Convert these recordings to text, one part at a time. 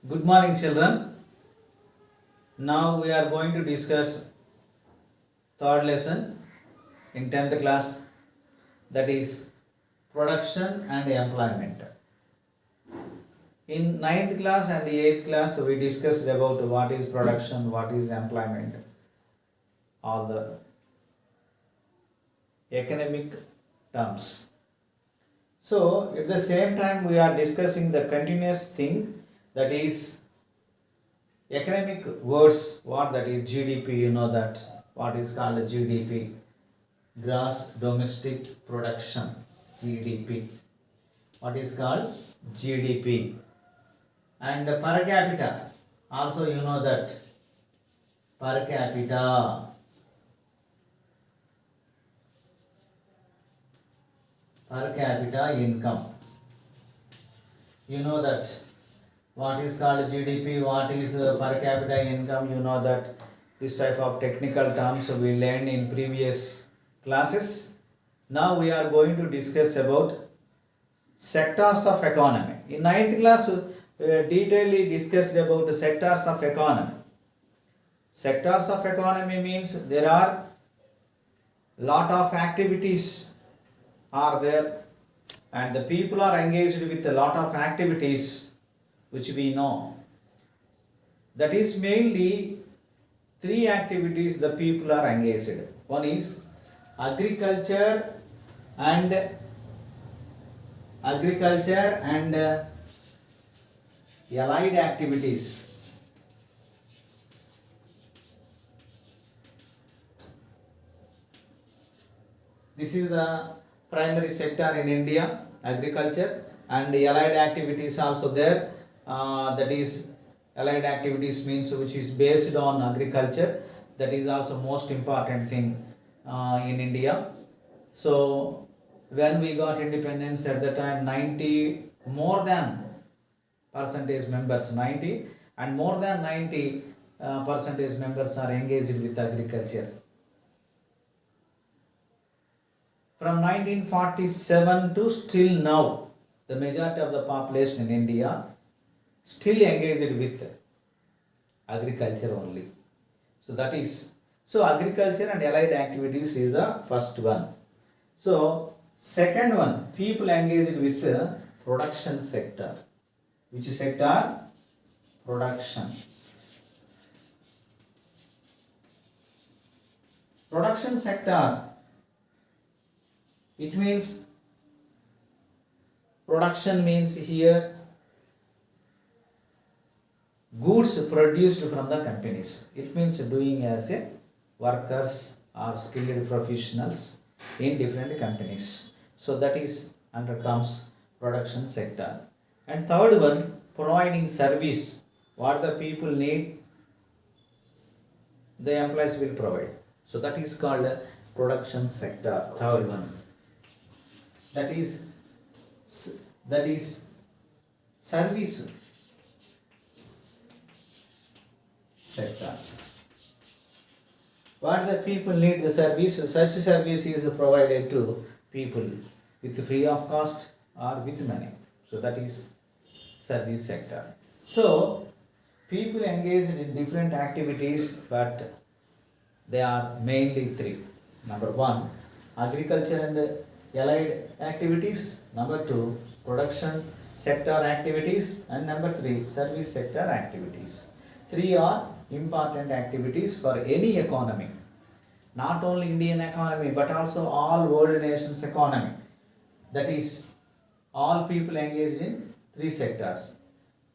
Good morning, children. Now we are going to discuss third lesson in 10th class, that is production and employment. In 9th class and 8th class we discussed about what is production, what is employment, all the economic terms. So at the same time we are discussing the continuous thing, that is economic words. What that is? GDP, you know that what is called GDP, gross domestic production. GDP, what is called GDP. And per capita, also you know that per capita, per capita income, you know that what is called GDP, what is per capita income, you know that this type of technical terms we learned in previous classes. Now we are going to discuss about sectors of economy. In 9th class detailedly discussed about the sectors of economy. Sectors of economy means there are lot of activities are there and the people are engaged with a lot of activities which we know. That is mainly three activities the people are engaged. One is agriculture and allied activities. This is the primary sector in India, agriculture, and allied activities also there. That is allied activities means which is based on agriculture. That is also most important thing in India. So when we got independence at the time, 90 more than percentage members, 90 and more than 90 percentage members are engaged with agriculture. From 1947 to still now, the majority of the population in India still engaged with agriculture only. So that is, so agriculture and allied activities is the first one. So second one, people engaged with production sector. Which sector? Production. Production sector, it means, production means here goods produced from the companies. It means doing as a workers or skilled professionals in different companies. So that is under comes production sector. And third one, providing service. What the people need, the employees will provide. So that is called production sector. Third one. That is service sector. What the people need the service, such service is provided to people with free of cost or with money. So that is service sector. So people engaged in different activities, but they are mainly three. Number one, agriculture and allied activities. Number two, production sector activities. And number three, service sector activities. Three are important activities for any economy. Not only Indian economy, but also all world nations economy. That is, all people engaged in three sectors.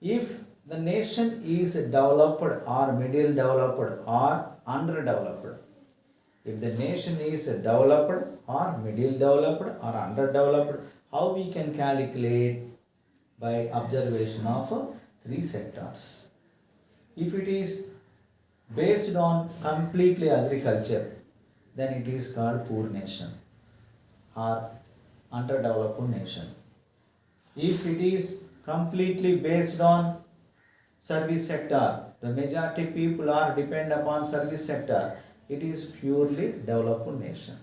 If the nation is developed or middle developed or underdeveloped, if the nation is developed or middle developed or underdeveloped, how we can calculate? By observation of three sectors. If it is based on completely agriculture, then it is called poor nation or underdeveloped nation. If it is completely based on service sector, the majority people are depend upon service sector, it is purely developed nation.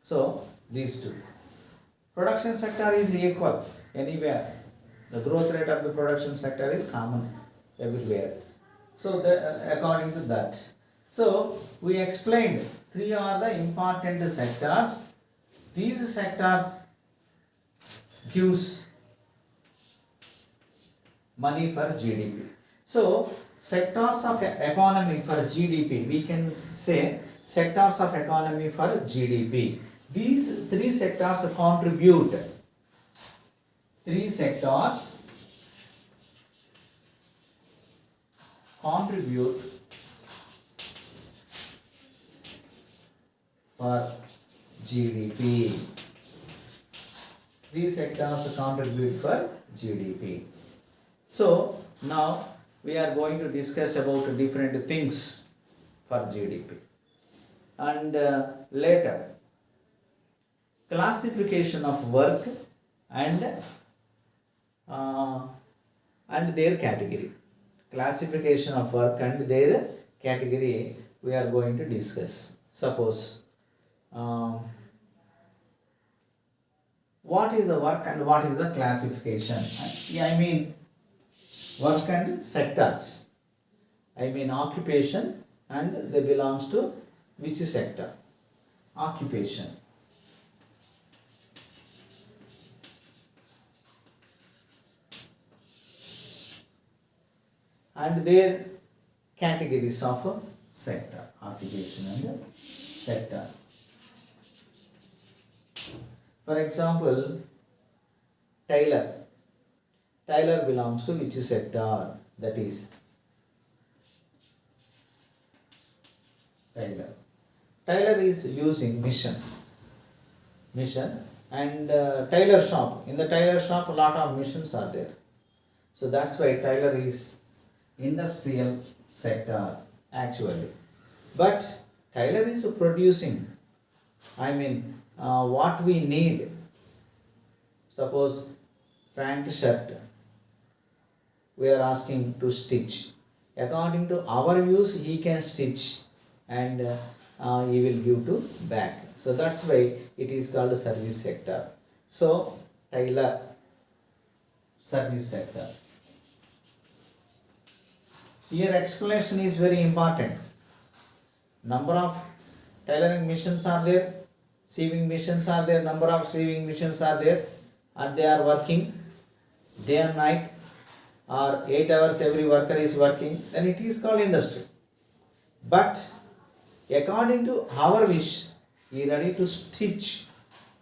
So these two. Production sector is equal anywhere. The growth rate of the production sector is common everywhere. So according to that, so we explained three are the important sectors. These sectors gives money for GDP. So sectors of economy for GDP, we can say sectors of economy for GDP. These three sectors contribute. Three sectors contribute for GDP. Three sectors contribute for GDP. So now we are going to discuss about different things for GDP. And later, classification of work and their category. Classification of work and their category we are going to discuss. Suppose what is the work and what is the classification? I mean work and sectors. I mean occupation, and they belongs to which sector? Occupation. And their categories of sector, occupation and sector. For example, tailor. Tailor belongs to which sector? That is tailor. Tailor is using machine, and tailor shop. In the tailor shop, a lot of machines are there. So that's why tailor is industrial sector actually. But tailor is producing, what we need. Suppose pant shirt, we are asking to stitch. According to our views, he can stitch and he will give to back. So that's why it is called service sector. So tailor, service sector. Here explanation is very important. Number of tailoring machines are there, sewing machines are there, number of sewing machines are there, and they are working day and night, or 8 hours every worker is working, then it is called industry. But according to our wish, he is ready to stitch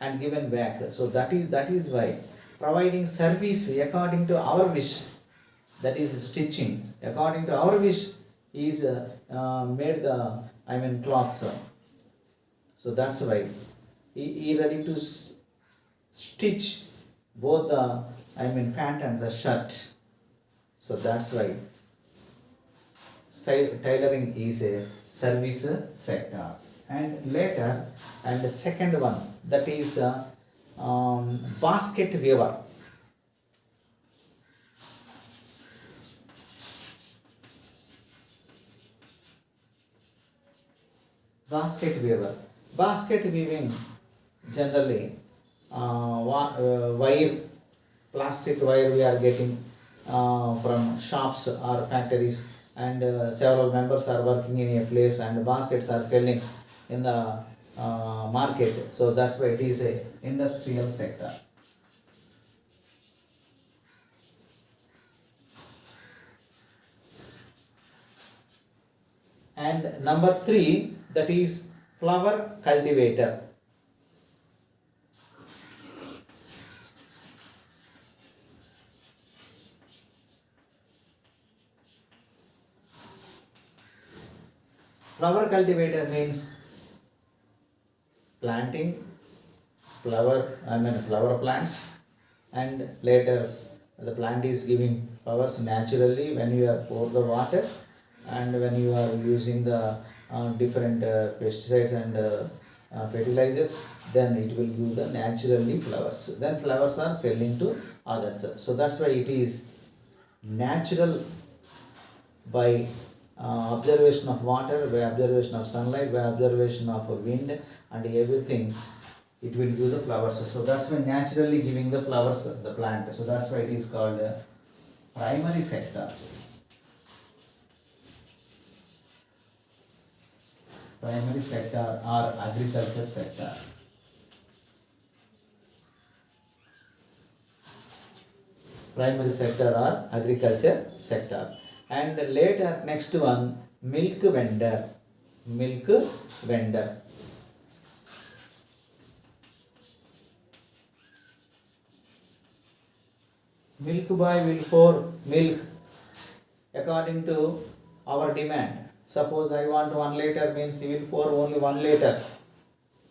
and given back. So that is why providing service according to our wish, that is stitching. According to our wish, he is made the cloths. So that's why he is ready to stitch both the pant and the shirt. So that's why tailoring is a service sector. And later, and the second one, that is basket weaver. Basket weaver. Basket weaving generally wire, plastic wire we are getting from shops or factories, and several members are working in a place and baskets are selling in the market. So that's why it is a industrial sector. And number 3, that is flower cultivator. Flower cultivator means planting flower plants, and later the plant is giving flowers naturally when you are pour the water, and when you are using the different pesticides and fertilizers, then it will give the naturally flowers. Then flowers are selling to others. So that's why it is natural by observation of water, by observation of sunlight, by observation of wind and everything. it will give the flowers. So that's why naturally giving the flowers the plant. So that's why it is called primary sector. Primary sector or agriculture sector. Primary sector or agriculture sector. And later next one, milk vendor. Milk vendor. Milk boy will pour milk according to our demand. Suppose I want 1 liter, means he will pour only 1 liter,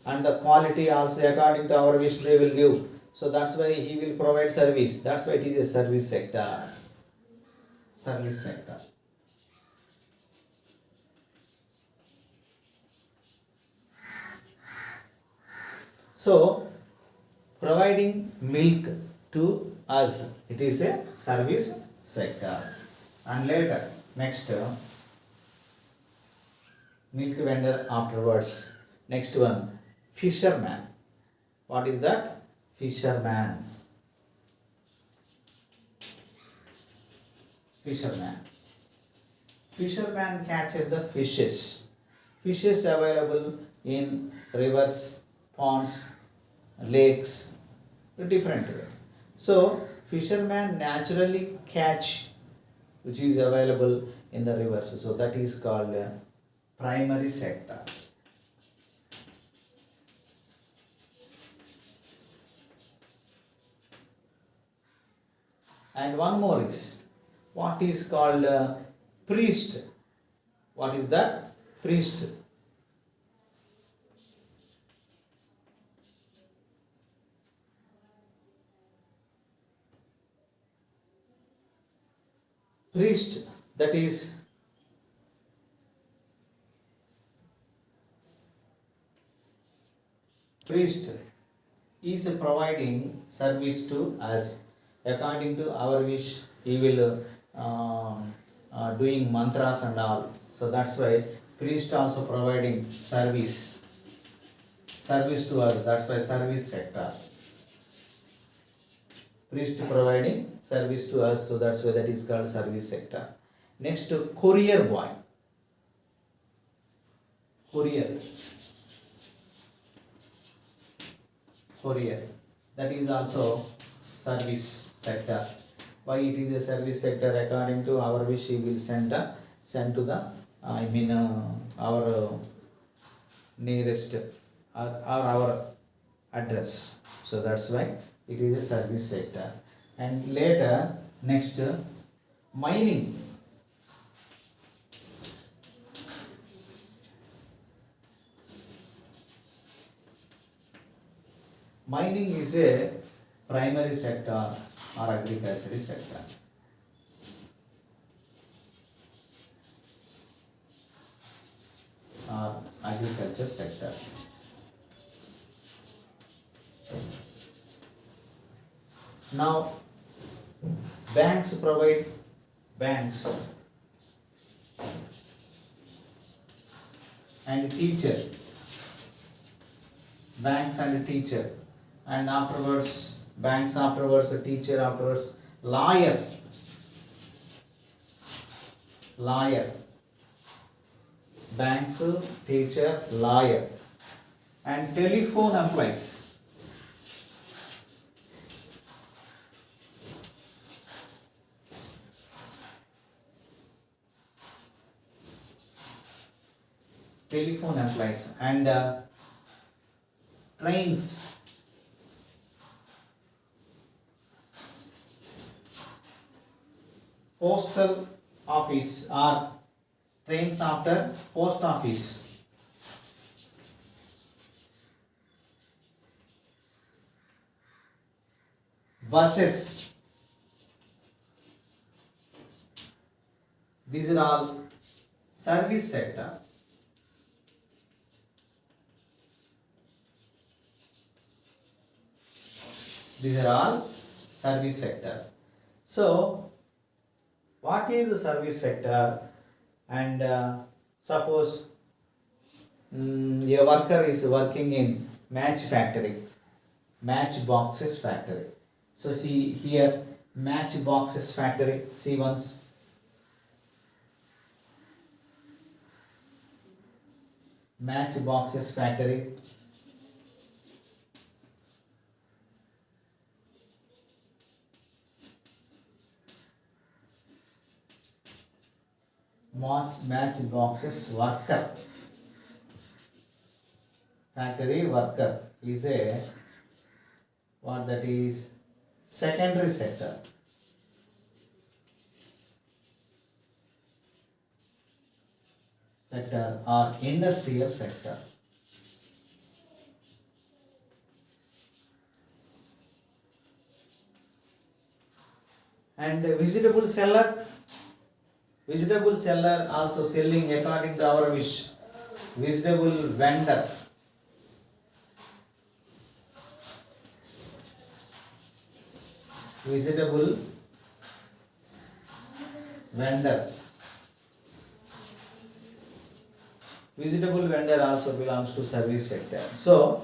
and the quality also according to our wish they will give. So that's why he will provide service. That's why it is a service sector. Service sector. So providing milk to us, it is a service sector. And later next, milk vendor afterwards. Next one, fisherman. What is that? Fisherman. Fisherman. Fisherman catches the fishes. Fishes available in rivers, ponds, lakes, different way. So fisherman naturally catch which is available in the rivers. So that is called primary sector. And one more is what is called priest. What is that? Priest. Priest, that is priest is providing service to us according to our wish. He will doing mantras and all. So that's why priest also providing service to us. That's why service sector. Priest providing service to us. So that's why that is called service sector. Next, courier boy. Courier. That is also service sector. Why it is a service sector? According to our wish, he will send to the our nearest or our address. So that's why it is a service sector. And later next, mining. Mining is a primary sector or agricultural sector. Agriculture sector. Now, banks provide and teacher. Banks and teacher. And afterwards, banks afterwards, the teacher afterwards, lawyer. Banks, teacher, lawyer. And telephone employees. Telephone employees and trains. Postal office or trains after post office. Buses. These are all service sector. These are all service sector. So, what is the service sector? And suppose a worker is working in match factory, match boxes factory. So see here, match boxes factory, see once. Match boxes factory. Match boxes worker. Factory worker is a, what that is, secondary sector. Sector or industrial sector. And vegetable seller also selling according to our wish. Vegetable vendor. Vegetable vendor. Vegetable vendor also belongs to service sector. So,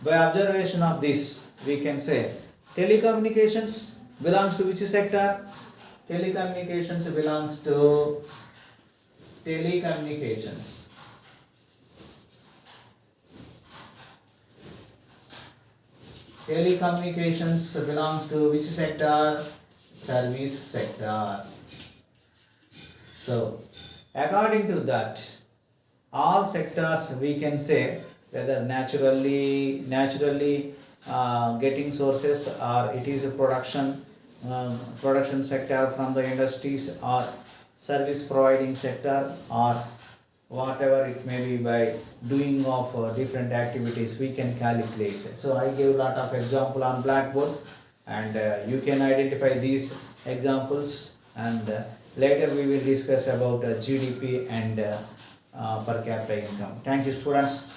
by observation of this, we can say telecommunications belongs to which sector? Telecommunications belongs to telecommunications. Telecommunications belongs to which sector? Service sector. So, according to that, all sectors we can say whether naturally getting sources, or it is a production sector from the industries, or service providing sector, or whatever it may be, by doing of different activities we can calculate. So I gave a lot of example on blackboard, and you can identify these examples, and later we will discuss about GDP and per capita income. Thank you, students.